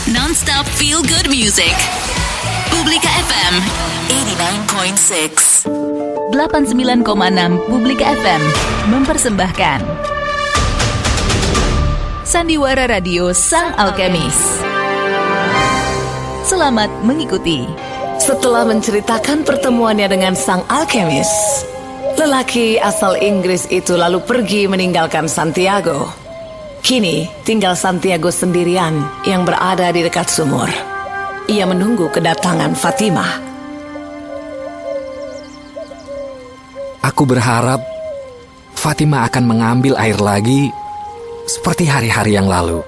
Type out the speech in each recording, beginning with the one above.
Non-stop feel good music. Publika FM 89.6 89,6 Publika FM mempersembahkan Sandiwara Radio Sang Alkemis. Selamat mengikuti. Setelah menceritakan pertemuannya dengan sang alkemis, lelaki asal Inggris itu lalu pergi meninggalkan Santiago. Kini tinggal Santiago sendirian yang berada di dekat sumur. Ia menunggu kedatangan Fatimah. Aku berharap Fatimah akan mengambil air lagi seperti hari-hari yang lalu.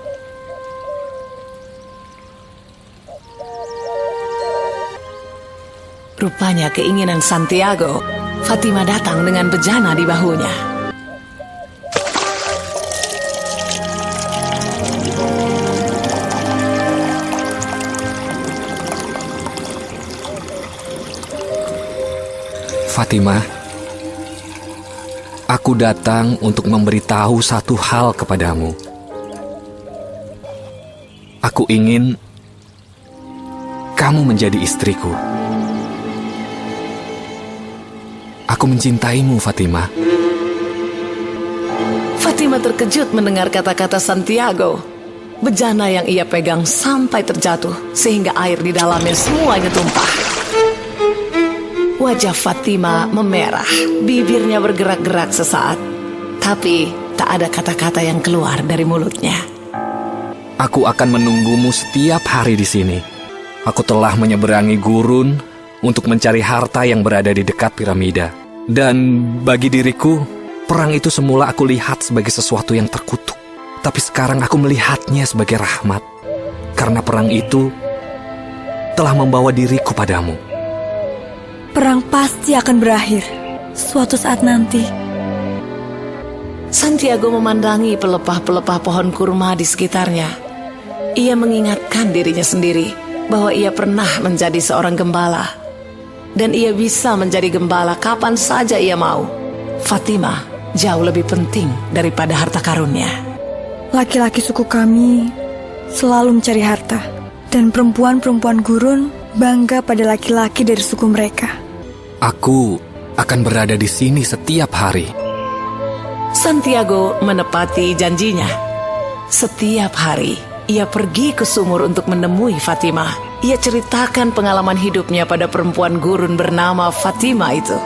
Rupanya keinginan Santiago, Fatimah datang dengan bejana di bahunya. Fatimah, aku datang untuk memberitahu satu hal kepadamu. Aku ingin kamu menjadi istriku. Aku mencintaimu, Fatimah. Fatimah terkejut mendengar kata-kata Santiago. Bejana yang ia pegang sampai terjatuh, sehingga air di dalamnya semuanya tumpah. Wajah Fatimah memerah, bibirnya bergerak-gerak sesaat. Tapi tak ada kata-kata yang keluar dari mulutnya. Aku akan menunggumu setiap hari di sini. Aku telah menyeberangi gurun untuk mencari harta yang berada di dekat piramida. Dan bagi diriku, perang itu semula aku lihat sebagai sesuatu yang terkutuk. Tapi sekarang aku melihatnya sebagai rahmat. Karena perang itu telah membawa diriku padamu. Perang pasti akan berakhir suatu saat nanti. Santiago memandangi pelepah-pelepah pohon kurma di sekitarnya. Ia mengingatkan dirinya sendiri bahwa ia pernah menjadi seorang gembala. Dan ia bisa menjadi gembala kapan saja ia mau. Fatimah jauh lebih penting daripada harta karunnya. Laki-laki suku kami selalu mencari harta. Dan perempuan-perempuan gurun bangga pada laki-laki dari suku mereka. Aku akan berada di sini setiap hari. Santiago menepati janjinya. Setiap hari ia pergi ke sumur untuk menemui Fatimah. Ia ceritakan pengalaman hidupnya pada perempuan gurun bernama Fatimah itu.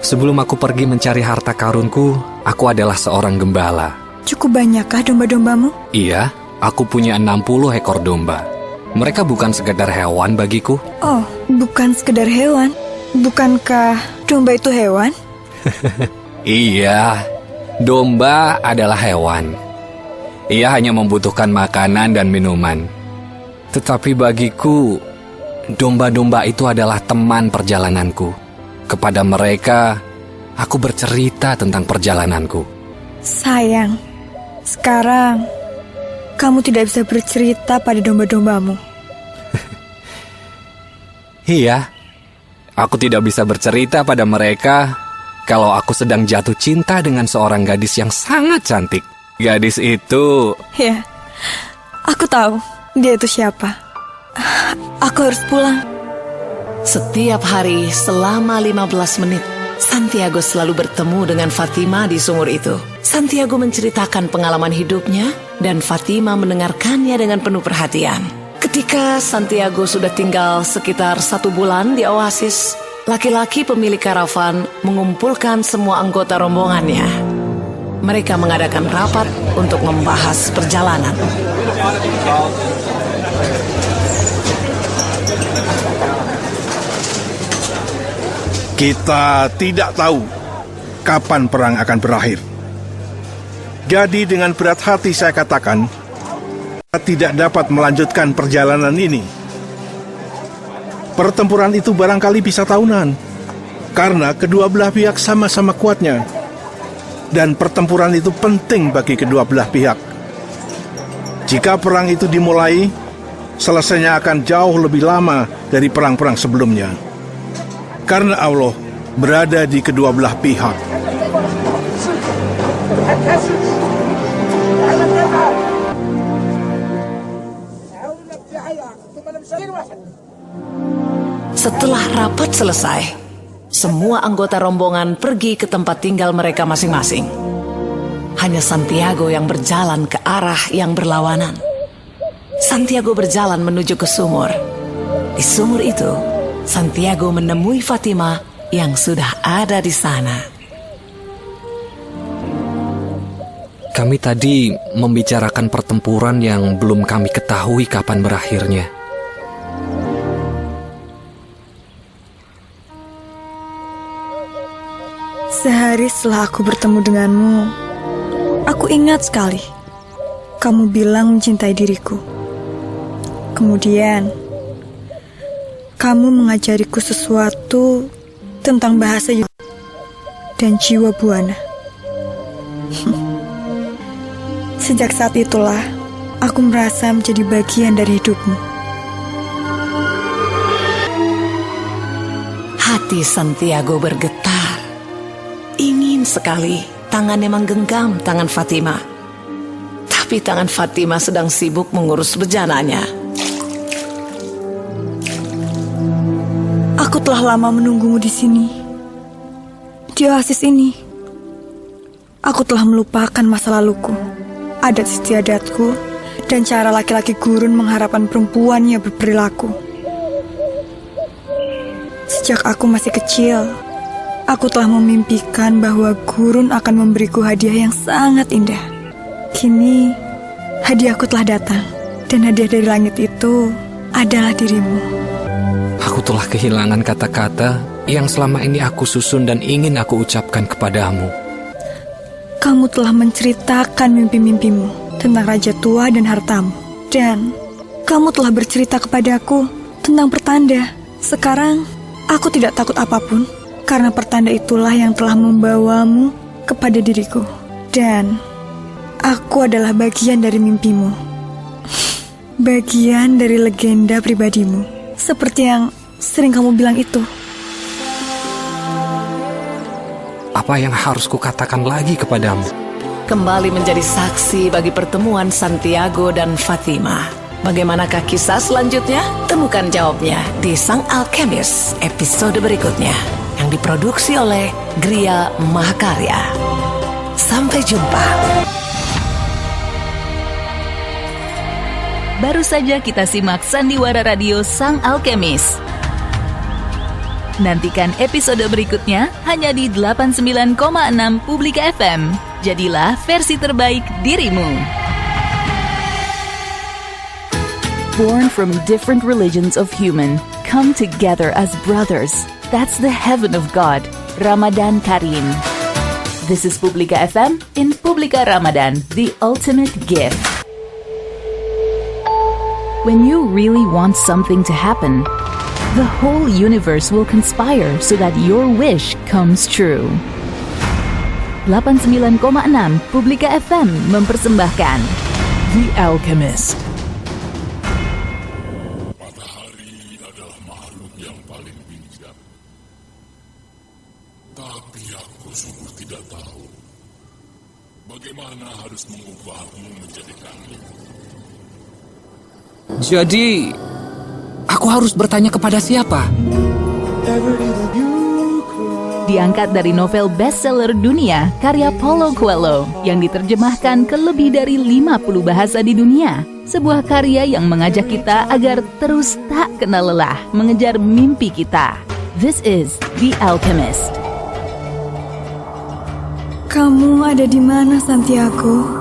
Sebelum aku pergi mencari harta karunku, aku adalah seorang gembala. Cukup banyakkah domba-dombamu? Iya, aku punya 60 ekor domba. Mereka bukan sekedar hewan bagiku. Oh, bukan sekedar hewan. Bukankah domba itu hewan? Iya, domba adalah hewan. Ia hanya membutuhkan makanan dan minuman. Tetapi bagiku, domba-domba itu adalah teman perjalananku. Kepada mereka, aku bercerita tentang perjalananku. Sayang, sekarang kamu tidak bisa bercerita pada domba-dombamu. Iya, aku tidak bisa bercerita pada mereka kalau aku sedang jatuh cinta dengan seorang gadis yang sangat cantik. Gadis itu... Ya, aku tahu dia itu siapa. Aku harus pulang. Setiap hari selama 15 menit, Santiago selalu bertemu dengan Fatimah di sumur itu. Santiago menceritakan pengalaman hidupnya dan Fatimah mendengarkannya dengan penuh perhatian. Ketika Santiago sudah tinggal sekitar 1 bulan di oasis, laki-laki pemilik karavan mengumpulkan semua anggota rombongannya. Mereka mengadakan rapat untuk membahas perjalanan. Kita tidak tahu kapan perang akan berakhir. Jadi dengan berat hati saya katakan, kita tidak dapat melanjutkan perjalanan ini. Pertempuran itu barangkali bisa tahunan, karena kedua belah pihak sama-sama kuatnya. Dan pertempuran itu penting bagi kedua belah pihak. Jika perang itu dimulai, selesainya akan jauh lebih lama dari perang-perang sebelumnya. Karena Allah berada di kedua belah pihak. Setelah rapat selesai, semua anggota rombongan pergi ke tempat tinggal mereka masing-masing. Hanya Santiago yang berjalan ke arah yang berlawanan. Santiago berjalan menuju ke sumur. Di sumur itu, Santiago menemui Fatima yang sudah ada di sana. Kami tadi membicarakan pertempuran yang belum kami ketahui kapan berakhirnya. Sehari setelah aku bertemu denganmu, aku ingat sekali. Kamu bilang mencintai diriku. Kemudian, kamu mengajariku sesuatu tentang bahasa dan jiwa buana. Sejak saat itulah, aku merasa menjadi bagian dari hidupmu. Hati Santiago bergetar. Ingin sekali tangannya menggenggam tangan Fatima. Tapi tangan Fatima sedang sibuk mengurus bejananya. Aku telah lama menunggumu di sini. Di oasis ini. Aku telah melupakan masa laluku, adat istiadatku, dan cara laki-laki gurun mengharapkan perempuannya berperilaku. Sejak aku masih kecil, aku telah memimpikan bahwa gurun akan memberiku hadiah yang sangat indah. Kini, hadiahku telah datang, dan hadiah dari langit itu adalah dirimu. Aku telah kehilangan kata-kata yang selama ini aku susun dan ingin aku ucapkan kepadamu. Kamu telah menceritakan mimpi-mimpimu tentang raja tua dan hartamu. Dan kamu telah bercerita kepadaku tentang pertanda. Sekarang, aku tidak takut apapun, karena pertanda itulah yang telah membawamu kepada diriku. Dan aku adalah bagian dari mimpimu. Bagian dari legenda pribadimu. Seperti yang sering kamu bilang itu. Apa yang harus kukatakan lagi kepadamu? Kembali menjadi saksi bagi pertemuan Santiago dan Fatima. Bagaimanakah kisah selanjutnya? Temukan jawabnya di Sang Alkemis episode berikutnya yang diproduksi oleh Gria Mahakarya. Sampai jumpa. Baru saja kita simak Sandiwara Radio Sang Alkemis. Nantikan episode berikutnya hanya di 89,6 Publika FM. Jadilah versi terbaik dirimu. Born from different religions of human, come together as brothers. That's the heaven of God. Ramadan Karim. This is Publika FM in Publika Ramadan, the ultimate gift. When you really want something to happen, the whole universe will conspire so that your wish comes true. 89,6 Publika FM mempersembahkan The Alchemist. Matahari adalah makhluk yang paling bijak. Tapi aku sungguh tidak tahu bagaimana harus mengubahmu menjadi langit. Jadi, aku harus bertanya kepada siapa? Diangkat dari novel bestseller dunia karya Paulo Coelho yang diterjemahkan ke lebih dari 50 bahasa di dunia. Sebuah karya yang mengajak kita agar terus tak kenal lelah mengejar mimpi kita. This is The Alchemist. Kamu ada di mana, Santiago?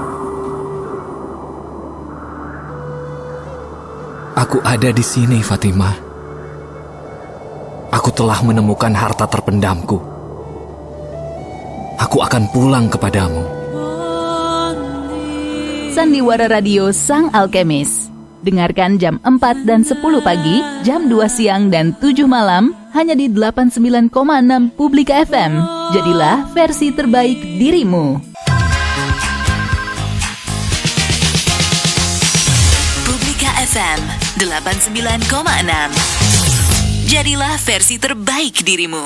Aku ada di sini, Fatima. Aku telah menemukan harta terpendamku. Aku akan pulang kepadamu. Sandiwara Radio Sang Alkemis. Dengarkan jam 4 dan 10 pagi, jam 2 siang dan 7 malam hanya di 89,6 Publika FM. Jadilah versi terbaik dirimu. Publika FM 89,6. Jadilah versi terbaik dirimu.